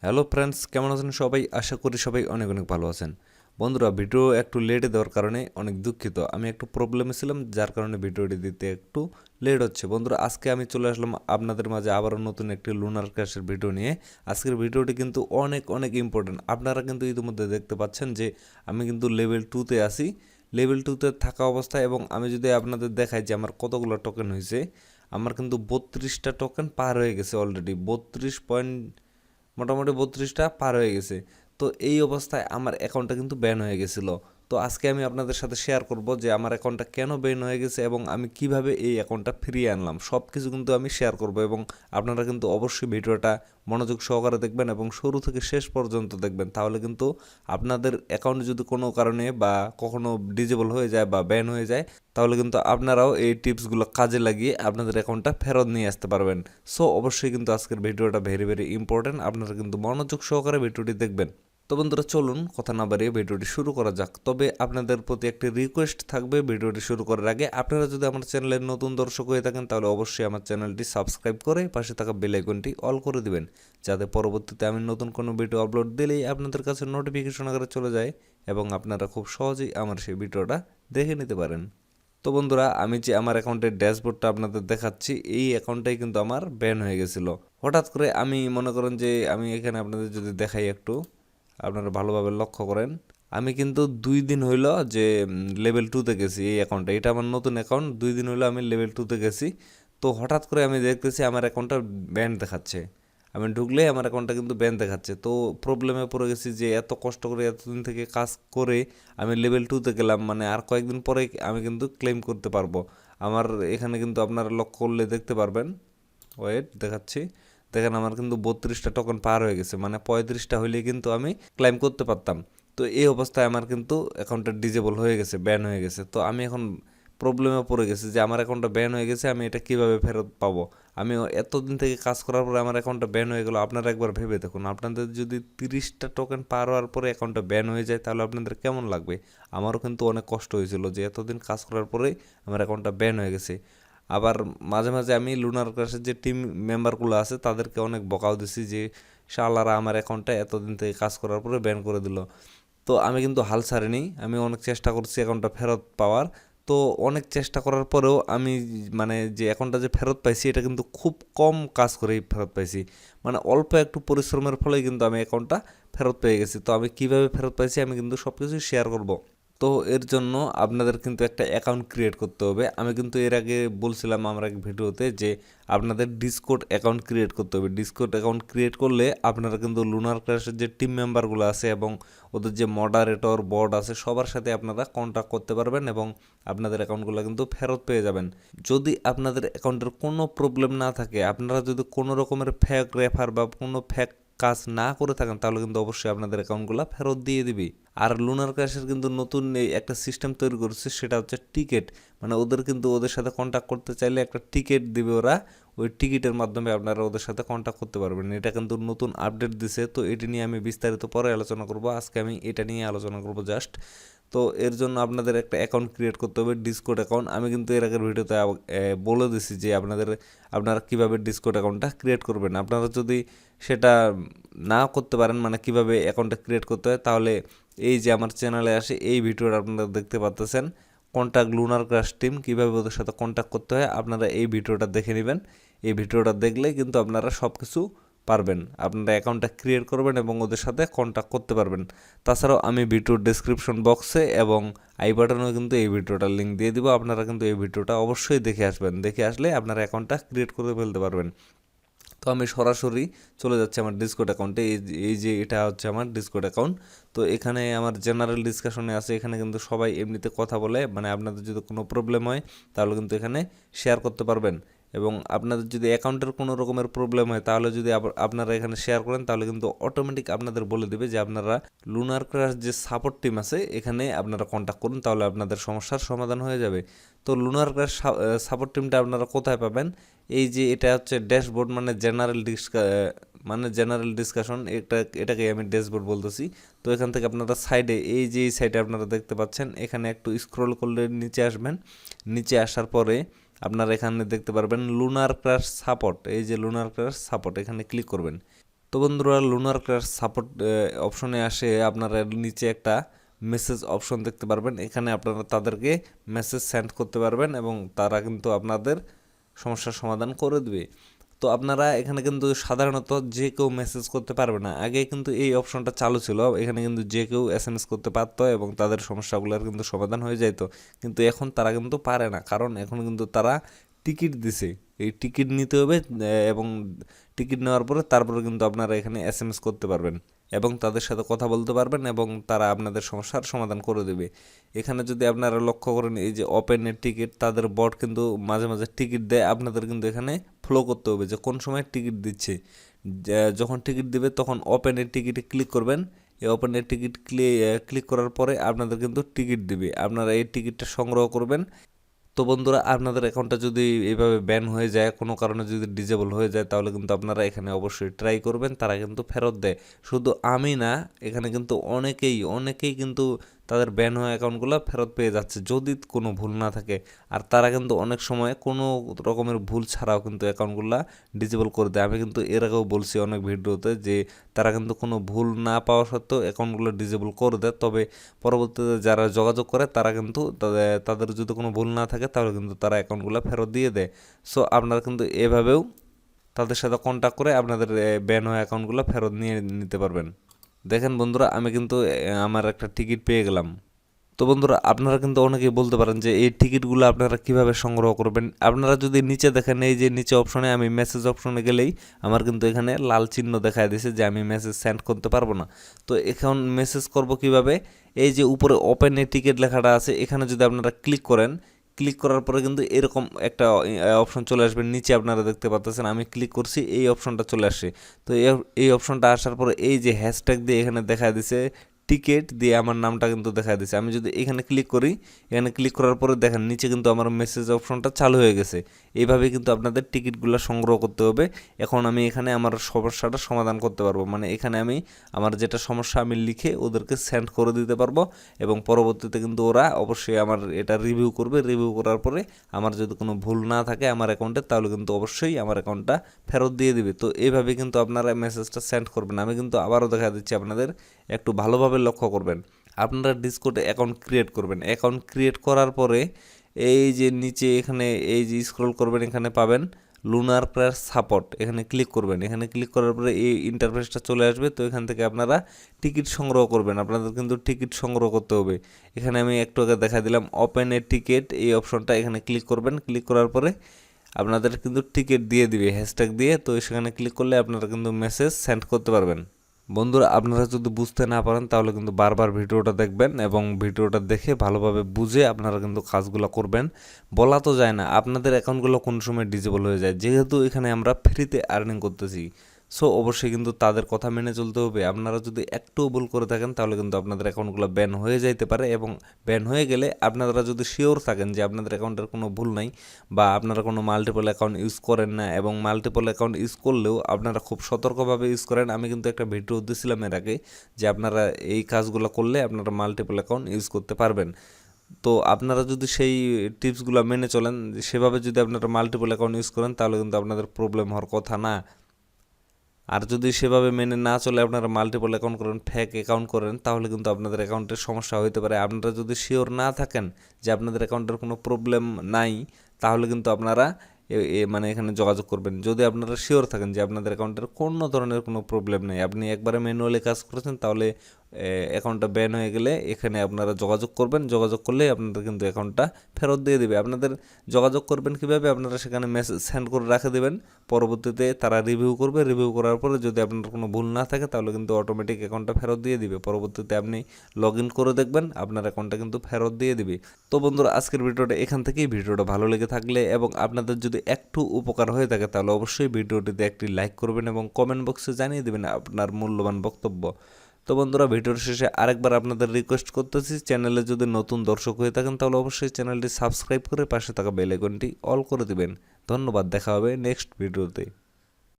Hello friends, কেমন আছেন সবাই? আশা করি সবাই অনেক অনেক ভালো আছেন। বন্ধুরা, ভিডিও একটু লেটে দেওয়ার কারণে অনেক দুঃখিত। আমি একটু প্রবলেমে ছিলাম, যার কারণে ভিডিওটি দিতে একটু লেট হচ্ছে। বন্ধুরা, আজকে আমি চলে আসলাম আপনাদের মাঝে আবারও নতুন একটি লুনার ক্র্যাশের ভিডিও নিয়ে। আজকের ভিডিওটি কিন্তু অনেক অনেক ইম্পর্টেন্ট। আপনারা কিন্তু ইতিমধ্যে দেখতে পাচ্ছেন যে আমি কিন্তু লেভেল 2-তে আসি। লেভেল 2-তে থাকা অবস্থায়, এবং আমি যদি আপনাদের দেখাই যে আমার কতগুলো টোকেন হয়েছে, আমার কিন্তু 32টা টোকেন পার হয়ে গেছে অলরেডি। 32টা পার হয়ে গেছে। তো এই অবস্থায় আমার অ্যাকাউন্টটা কিন্তু ব্যান হয়ে গেছিলো। তো আজকে আমি আপনাদের সাথে শেয়ার করব যে আমার অ্যাকাউন্টটা কেন ব্যান হয়ে গেছে এবং আমি কিভাবে এই অ্যাকাউন্টটা ফিরিয়ে আনলাম। সব কিছু কিন্তু আমি শেয়ার করব, এবং আপনারা কিন্তু অবশ্যই ভিডিওটা মনোযোগ সহকারে দেখবেন এবং শুরু থেকে শেষ পর্যন্ত দেখবেন। তাহলে কিন্তু আপনাদের অ্যাকাউন্ট যদি কোনো কারণে বা কখনো ডিজেবল হয়ে যায় বা ব্যান হয়ে যায়, তাহলে কিন্তু আপনারাও এই টিপসগুলো কাজে লাগিয়ে আপনাদের অ্যাকাউন্টটা ফেরত নিয়ে আসতে পারবেন। সো অবশ্যই কিন্তু আজকের ভিডিওটা ভেরি ভেরি ইম্পর্টেন্ট। আপনারা কিন্তু মনোযোগ সহকারে ভিডিওটি দেখবেন। তো বন্ধুরা, চলুন কথা না বাড়িয়ে ভিডিওটি শুরু করা যাক। তবে আপনাদের প্রতি একটি রিকোয়েস্ট থাকবে, ভিডিওটি শুরু করার আগে আপনারা যদি আমার চ্যানেলের নতুন দর্শক হয়ে থাকেন, তাহলে অবশ্যই আমার চ্যানেলটি সাবস্ক্রাইব করে পাশে থাকা বেল আইকনটি অল করে দিবেন, যাতে পরবর্তীতে আমি নতুন কোনো ভিডিও আপলোড দিলেই আপনাদের কাছে নোটিফিকেশন আকারে চলে যায় এবং আপনারা খুব সহজেই আমার সেই ভিডিওটা দেখে নিতে পারেন। তো বন্ধুরা, আমি যে আমার অ্যাকাউন্টের ড্যাশবোর্ডটা আপনাদের দেখাচ্ছি, এই অ্যাকাউন্টটাই কিন্তু আমার ব্যান হয়ে গেছিলো হঠাৎ করে। আমি মনে করেন যে আমি এখানে আপনাদের যদি দেখাই একটু, আপনারা ভালোভাবে লক্ষ্য করেন, আমি কিন্তু 2 দিন হইল যে লেভেল 2-তে গেছি এই অ্যাকাউন্টে। এটা আমার নতুন অ্যাকাউন্ট, 2 দিন হইলো আমি লেভেল 2-তে গেছি। তো হঠাৎ করে আমি দেখতেছি আমার অ্যাকাউন্টটা ব্যান দেখাচ্ছে। আমি ঢুকলে আমার অ্যাকাউন্টটা কিন্তু ব্যান দেখাচ্ছে। তো প্রবলেমে পড়ে গেছি যে এত কষ্ট করে এতদিন থেকে কাজ করে আমি লেভেল 2-তে গেলাম, মানে আর কয়েকদিন পরে আমি কিন্তু ক্লেম করতে পারবো। আমার এখানে কিন্তু আপনারা লক্ষ্য করলে দেখতে পারবেন, ওয়েট দেখাচ্ছি, দেখেন আমার কিন্তু 32টা টোকেন পার হয়ে গেছে, মানে 35টা হইলে কিন্তু আমি ক্লাইম করতে পারতাম। তো এই অবস্থায় আমার কিন্তু অ্যাকাউন্টটা ডিজেবল হয়ে গেছে, ব্যান হয়ে গেছে। তো আমি এখন প্রবলেমে পড়ে গেছি যে আমার অ্যাকাউন্টটা ব্যান হয়ে গেছে, আমি এটা কীভাবে ফেরত পাবো। আমি এতদিন থেকে কাজ করার পরে আমার অ্যাকাউন্টটা ব্যান হয়ে গেল। আপনারা একবার ভেবে দেখুন, আপনাদের যদি 30টা টোকেন পার হওয়ার পরে অ্যাকাউন্টটা ব্যান হয়ে যায়, তাহলে আপনাদের কেমন লাগবে। আমারও কিন্তু অনেক কষ্ট হয়েছিল যে এতদিন কাজ করার পরেই আমার অ্যাকাউন্টটা ব্যান হয়ে গেছে। আবার মাঝে মাঝে আমি লুনার ক্রাশের যে টিম মেম্বারগুলো আছে তাদেরকে অনেক বকাও দিছি যে শালারা আমার অ্যাকাউন্টটা এতদিন থেকে কাজ করার পরে ব্যান করে দিল। তো আমি কিন্তু হাল ছাড়িনি, আমি অনেক চেষ্টা করছি অ্যাকাউন্টটা ফেরত পাওয়ার। তো অনেক চেষ্টা করার পরেও আমি মানে যে অ্যাকাউন্টটা যে ফেরত পাইছি, এটা কিন্তু খুব কম কাজ করেই ফেরত পাইছি। মানে অল্প একটু পরিশ্রমের ফলেই কিন্তু আমি অ্যাকাউন্টটা ফেরত পেয়ে গেছি। তো আমি কিভাবে ফেরত পাইছি আমি কিন্তু সব কিছুই শেয়ার করব। তো এর জন্য আপনাদের কিন্তু একটা অ্যাকাউন্ট ক্রিয়েট করতে হবে। আমি কিন্তু এর আগে বলছিলাম আমার এক ভিডিওতে যে আপনাদের ডিসকর্ড অ্যাকাউন্ট ক্রিয়েট করতে হবে। ডিসকর্ড অ্যাকাউন্ট ক্রিয়েট করলে আপনারা কিন্তু লুনার ক্রাশের যে টিম মেম্বারগুলো আছে এবং ওদের যে মডারেটর বোর্ড আছে সবার সাথে আপনারা কন্ট্যাক্ট করতে পারবেন এবং আপনাদের অ্যাকাউন্টগুলো কিন্তু ফেরত পেয়ে যাবেন। যদি আপনাদের অ্যাকাউন্টের কোনো প্রবলেম না থাকে, আপনারা যদি কোনো রকমের ফেক রেফার বা কোনো ফেক কাজ না করে থাকেন, তাহলে কিন্তু অবশ্যই আপনাদের অ্যাকাউন্টগুলো ফেরত দিয়ে দিবি। আর লুনার ক্র্যাশের কিন্তু নতুন এই একটা সিস্টেম তৈরি করছে, সেটা হচ্ছে টিকিট। মানে ওদের কিন্তু ওদের সাথে কন্ট্যাক্ট করতে চাইলে একটা টিকিট দিবে ওরা, ওই টিকিটের মাধ্যমে আপনারা ওদের সাথে কন্ট্যাক্ট করতে পারবেন। এটা কিন্তু নতুন আপডেট দিছে। তো এটি নিয়ে আমি বিস্তারিত পরে আলোচনা করব, আজকে আমি এটা নিয়ে আলোচনা করব জাস্ট। তো এর জন্য আপনাদের একটা অ্যাকাউন্ট ক্রিয়েট করতে হবে, ডিসকর্ড অ্যাকাউন্ট। আমি কিন্তু এর আগের ভিডিওতে বলে দিছি যে আপনারা কীভাবে ডিসকর্ড অ্যাকাউন্টটা ক্রিয়েট করবেন। আপনারা যদি সেটা না করতে পারেন, মানে কিভাবে অ্যাকাউন্টটা ক্রিয়েট করতে হয়, তাহলে এই যে আমার চ্যানেলে আসে এই ভিডিওটা আপনারা দেখতে পাচ্ছেন, কন্ট্যাক্ট লুনার ক্রাশ টিম, কীভাবে ওদের সাথে কন্ট্যাক্ট করতে হয়, আপনারা এই ভিডিওটা দেখে নেবেন। এই ভিডিওটা দেখলেই কিন্তু আপনারা সব কিছু পারবেন। আপনারা অ্যাকাউন্টটা ক্রিয়েট করবেন এবং ওদের সাথে কন্ট্যাক্ট করতে পারবেন। তাছাড়াও আমি ভিডিওর ডেসক্রিপশন বক্সে এবং আই বাটনেও কিন্তু এই ভিডিওটার লিঙ্ক দিয়ে দিব। আপনারা কিন্তু এই ভিডিওটা অবশ্যই দেখে আসবেন, দেখে আসলে আপনারা অ্যাকাউন্টটা ক্রিয়েট করে ফেলতে পারবেন। তো আমি সরাসরি চলে যাচ্ছি আমার ডিসকর্ড অ্যাকাউন্টে। এই যে এটা হচ্ছে আমার ডিসকর্ড অ্যাকাউন্ট। তো এখানে আমার জেনারেল ডিসকাশনে আছে, এখানে কিন্তু সবাই এমনিতে কথা বলে, মানে আপনাদের যদি কোনো প্রবলেম হয় তাহলে কিন্তু এখানে শেয়ার করতে পারবেন। এবং আপনাদের যদি অ্যাকাউন্টের কোনো রকমের প্রবলেম হয়, তাহলে যদি আপনারা এখানে শেয়ার করেন, তাহলে কিন্তু অটোমেটিক আপনাদের বলে দেবে যে আপনারা লুনার ক্রাশ যে সাপোর্ট টিম আছে এখানে আপনারা কন্ট্যাক্ট করুন, তাহলে আপনাদের সমস্যার সমাধান হয়ে যাবে। তো লুনার ক্রাশ সাপোর্ট টিমটা আপনারা কোথায় পাবেন? এই যে এটা হচ্ছে ড্যাশবোর্ড, মানে জেনারেল ডিসকাশন, এটাকে আমি ড্যাশবোর্ড বলতেছি। তো এখান থেকে আপনারা সাইডে এই যে এই সাইডে আপনারা দেখতে পাচ্ছেন, এখানে একটু স্ক্রল করলে নিচে আসবেন। নিচে আসার পরে আপনারা এখানে দেখতে পারবেন লুনার ক্রাশ সাপোর্ট। এই যে লুনার ক্রাশ সাপোর্ট, এখানে ক্লিক করবেন। তো বন্ধুরা লুনার ক্রাশ সাপোর্ট অপশনে আসে আপনারা নিচে একটা মেসেজ অপশন দেখতে পারবেন। এখানে আপনারা তাদেরকে মেসেজ সেন্ড করতে পারবেন এবং তারা কিন্তু আপনাদের সমস্যার সমাধান করে দেবে। তো আপনারা এখানে কিন্তু সাধারণত যে কেউ মেসেজ করতে পারবে না। আগে কিন্তু এই অপশনটা চালু ছিল, এখানে কিন্তু যে কেউ এসএমএস করতে পারতো এবং তাদের সমস্যাগুলোর কিন্তু সমাধান হয়ে যেত। কিন্তু এখন তারা কিন্তু পারে না, কারণ এখন কিন্তু তারা টিকিট দিছে। এই টিকিট নিতে হবে এবং টিকিট নেওয়ার পরে তারপরে কিন্তু আপনারা এখানে এসএমএস করতে পারবেন এবং তাদের সাথে কথা বলতে পারবেন এবং তারা আপনাদের সমস্যার সমাধান করে দেবে। এখানে যদি আপনারা লক্ষ্য করেন, এই যে ওপেনের টিকিট, তাদের বট কিন্তু মাঝে মাঝে টিকিট দেয়। আপনাদের কিন্তু এখানে ফলো করতে হবে যে কোন সময় টিকিট দিচ্ছে। যখন টিকিট দিবে তখন ওপেনের টিকিটে ক্লিক করবেন। এই ওপেনের টিকিট ক্লিক করার পরে আপনাদের কিন্তু টিকিট দিবে, আপনারা এই টিকিটটা সংগ্রহ করবেন। তো বন্ধুরা, আপনাদের অ্যাকাউন্টটা যদি এইভাবে ব্যান হয়ে যায়, কোনো কারণে যদি ডিজেবল হয়ে যায়, তাহলে কিন্তু আপনারা এখানে অবশ্যই ট্রাই করবেন, তারা কিন্তু ফেরত দেয়। শুধু আমি না, এখানে কিন্তু অনেকেই কিন্তু তাদের ব্যান হওয়া অ্যাকাউন্টগুলো ফেরত পেয়ে যাচ্ছে যদি কোনো ভুল না থাকে। আর তারা কিন্তু অনেক সময় কোনো রকমের ভুল ছাড়াও কিন্তু অ্যাকাউন্টগুলো ডিজেবল করে দেয়। আমি কিন্তু এর আগেও বলছি অনেক ভিডিওতে যে তারা কিন্তু কোনো ভুল না পাওয়া সত্ত্বেও অ্যাকাউন্টগুলো ডিজেবল করে দেয়। তবে পরবর্তীতে যারা যোগাযোগ করে তারা কিন্তু তাদের যদি কোনো ভুল না থাকে তাহলে কিন্তু তারা অ্যাকাউন্টগুলো ফেরত দিয়ে দেয়। সো আপনারা কিন্তু এভাবেও তাদের সাথে কন্ট্যাক্ট করে আপনাদের ব্যান হওয়া অ্যাকাউন্টগুলো ফেরত নিয়ে নিতে পারবেন। দেখেন বন্ধুরা, আমি কিন্তু আমার একটা টিকিট পেয়ে গেলাম। তো বন্ধুরা, আপনারা কিন্তু অনেকেই বলতে পারেন যে এই টিকিটগুলো আপনারা কিভাবে সংগ্রহ করবেন। আপনারা যদি নিচে দেখেন, এই যে নিচে অপশনে আমি মেসেজ অপশনে গেলেই আমার কিন্তু এখানে লাল চিহ্ন দেখায় দিয়েছে যে আমি মেসেজ সেন্ড করতে পারবো না। তো এখন মেসেজ করব কিভাবে? এই যে উপরে ওপেন এ টিকিট লেখাটা আছে, এখানে যদি আপনারা ক্লিক করেন, ক্লিক করার পরে কিন্তু এরকম একটা অপশন চলে আসবে। নিচে আপনারা দেখতে পাচ্ছেন আমি ক্লিক করছি, এই অপশনটা চলে আসে। তো এই অপশনটা আসার পরে এই যে হ্যাশট্যাগ দিয়ে এখানে দেখা দিছে টিকিট দিয়ে আমার নামটা কিন্তু দেখা দিচ্ছে। আমি যদি এখানে ক্লিক করি, এখানে ক্লিক করার পরে দেখেন নিচে কিন্তু আমার মেসেজ অপশনটা চালু হয়ে গেছে। এইভাবে কিন্তু আপনাদের টিকিটগুলো সংগ্রহ করতে হবে। এখন আমি এখানে আমার সমস্যাটা সমাধান করতে পারবো, মানে এখানে আমি আমার যেটা সমস্যা আমি লিখে ওদেরকে সেন্ড করে দিতে পারবো এবং পরবর্তীতে কিন্তু ওরা অবশ্যই আমার এটা রিভিউ করবে। রিভিউ করার পরে আমার যদি কোনো ভুল না থাকে আমার অ্যাকাউন্টে, তাহলে কিন্তু অবশ্যই আমার অ্যাকাউন্টটা ফেরত দিয়ে দিবে। তো এইভাবে কিন্তু আপনারা মেসেজটা সেন্ড করবেন। আমি কিন্তু আবারও দেখা দিচ্ছি আপনাদের, একটু ভালোভাবে লক্ষ্য করবেন। আপনারা ডিসকর্ডে অ্যাকাউন্ট ক্রিয়েট করবেন। অ্যাকাউন্ট ক্রিয়েট করার পরে এই যে নিচে এখানে এই যে স্ক্রল করবেন, এখানে পাবেন লুনার ক্রাশ সাপোর্ট, এখানে ক্লিক করবেন। এখানে ক্লিক করার পরে এই ইন্টারফেসটা চলে আসবে। তো এখান থেকে আপনারা টিকিট সংগ্রহ করবেন। আপনাদের কিন্তু টিকিট সংগ্রহ করতে হবে। এখানে আমি একটু আগে দেখা দিলাম ওপেন এ টিকিট, এই অপশনটা এখানে ক্লিক করবেন। ক্লিক করার পরে আপনাদের কিন্তু টিকিট দিয়ে দিবে হ্যাশট্যাগ দিয়ে। তো সেখানে ক্লিক করলে আপনারা কিন্তু মেসেজ সেন্ড করতে পারবেন। বন্ধুরা, আপনারা যদি বুঝতে না পারেন তাহলে কিন্তু বারবার ভিডিওটা দেখবেন এবং ভিডিওটা দেখে ভালোভাবে বুঝে আপনারা কিন্তু কাজগুলো করবেন। বলা তো যায় না আপনাদের অ্যাকাউন্টগুলো কোন সময় ডিজেবল হয়ে যায়, যেহেতু এখানে আমরা ফ্রিতে আর্নিং করতেছি। সো অবশ্যই কিন্তু তাদের কথা মেনে চলতে হবে। আপনারা যদি একটুও ভুল করে থাকেন তাহলে কিন্তু আপনাদের অ্যাকাউন্টগুলো ব্যান হয়ে যাইতে পারে এবং ব্যান হয়ে গেলে আপনারা যদি শিওর থাকেন যে আপনাদের অ্যাকাউন্টের কোনো ভুল নাই বা আপনারা কোনো মাল্টিপল অ্যাকাউন্ট ইউজ করেন না, এবং মাল্টিপল অ্যাকাউন্ট ইউজ করলেও আপনারা খুব সতর্কভাবে ইউজ করেন। আমি কিন্তু একটা ভিডিও দিয়েছিলাম এর আগে যে আপনারা এই কাজগুলো করলে আপনারা মাল্টিপল অ্যাকাউন্ট ইউজ করতে পারবেন। তো আপনারা যদি সেই টিপসগুলো মেনে চলেন, সেভাবে যদি আপনারা মাল্টিপল অ্যাকাউন্ট ইউজ করেন, তাহলে কিন্তু আপনাদের প্রবলেম হওয়ার কথা না। আর যদি সেভাবে মেনে না চলে আপনারা মাল্টিপল অ্যাকাউন্ট করেন, ফেক অ্যাকাউন্ট করেন, তাহলে কিন্তু আপনাদের অ্যাকাউন্টের সমস্যা হতে পারে। আপনারা যদি শিওর না থাকেন যে আপনাদের অ্যাকাউন্টের কোনো প্রবলেম নাই, তাহলে কিন্তু আপনারা মানে এখানে যোগাযোগ করবেন। যদি আপনারা শিওর থাকেন যে আপনাদের অ্যাকাউন্টের কোনো ধরনের কোনো প্রবলেম নেই, আপনি একবারে ম্যানুয়ালি কাজ করেছেন, তাহলে অ্যাকাউন্টটা ব্যান হয়ে গেলে এখানে আপনারা যোগাযোগ করবেন। যোগাযোগ করলে আপনাদের কিন্তু অ্যাকাউন্টটা ফেরত দিয়ে দেবে। আপনাদের যোগাযোগ করবেন কীভাবে? আপনারা সেখানে মেসেজ সেন্ড করে রেখে দেবেন। পরবর্তীতে তারা রিভিউ করবে। রিভিউ করার পরে যদি আপনার কোনো ভুল না থাকে তাহলে কিন্তু অটোমেটিক অ্যাকাউন্টটা ফেরত দিয়ে দিবে। পরবর্তীতে আপনি লগ ইন করে দেখবেন, আপনার অ্যাকাউন্টটা কিন্তু ফেরত দিয়ে দিবে। তো বন্ধুরা, আজকের ভিডিওটা এখান থেকেই। ভিডিওটা ভালো লেগে থাকলে এবং আপনাদের যদি একটু উপকার হয়ে থাকে তাহলে অবশ্যই ভিডিওটিতে একটি লাইক করবেন এবং কমেন্ট বক্সে জানিয়ে দেবেন আপনার মূল্যবান বক্তব্য। তো বন্ধুরা, ভিডিওর শেষে আরেকবার আপনাদের রিকোয়েস্ট করতেছি, চ্যানেলে যদি নতুন দর্শক হয়ে থাকেন তাহলে অবশ্যই চ্যানেলটি সাবস্ক্রাইব করে পাশে থাকা বেল আইকনটি অল করে দিবেন। ধন্যবাদ, দেখা হবে নেক্সট ভিডিওতে।